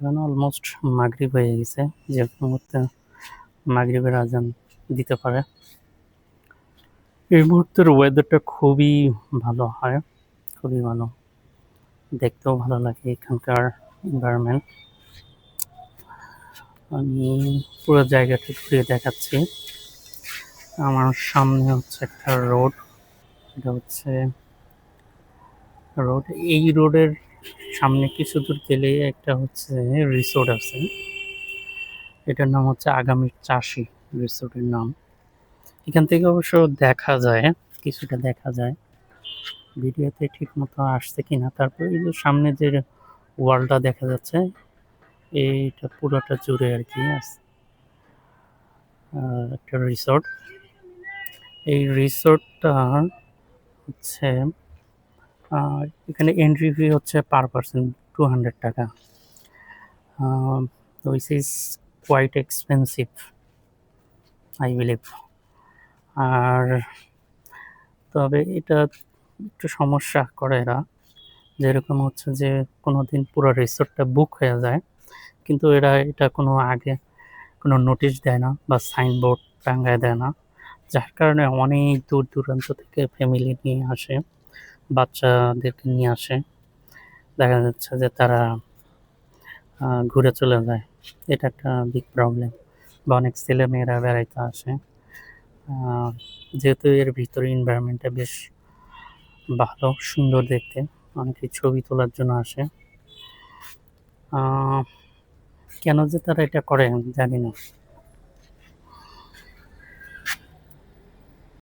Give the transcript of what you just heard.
এখন অলমোস্ট মাগরিব হয়ে গেছে। যে মুহূর্তে মাগরিবের আজান দিতে পারে। এই মুহূর্তের ওয়েদারটা খুবই ভালো হয়, খুবই ভালো। দেখতেও ভালো লাগে এখানকার এনভায়রনমেন্ট। আমি পুরো জায়গাটা ঘুরে দেখাচ্ছি। আমার সামনে হচ্ছে একটা রোড। এটা হচ্ছে রোড। এই রোডের সামনে কিছু দূর গেলেই একটা হচ্ছে রিসোর্ট আছে। এটার নাম হচ্ছে আগামীর চাষি রিসোর্টের নাম। এখান থেকে অবশ্য দেখা যায়, কিছুটা দেখা যায়। ভিডিওতে ঠিক মতো আসছে কিনা। তারপর এই যে সামনে যে ওয়ালটা দেখা যাচ্ছে, এইটা পুরোটা জুড়ে আর কি আছে একটা রিসোর্ট। এই রিসোর্টটা হচ্ছে এখানে এন্ট্রি ফি হচ্ছে পার পার্সন 200 টাকা। Which is quite expensive I believe. আর তবে এটা একটু সমস্যা করে এরা, যেরকম হচ্ছে যে কোনোদিন পুরো রিসোর্টটা বুক হয়ে যায়, কিন্তু এরা এটা কোনো আগে কোনো নোটিশ দেয় না বা সাইনবোর্ড টাঙ্গায় দেয় না, যার কারণে অনেক দূর দূরান্ত থেকে ফ্যামিলি নিয়ে আসে, বাচ্চাদেরকে নিয়ে আসে। দেখা যাচ্ছে যে তারা ঘুরে চলে যায়। এটা একটা বিগ প্রবলেম। বা অনেক ছেলেমেয়েরা বেড়াইতে আসে। যেহেতু এর ভিতরে এনভায়রনমেন্টটা বেশ ভালো, সুন্দর দেখতে, অনেকে ছবি তোলার জন্য আসে। কেন যে তারা এটা করে জানি না।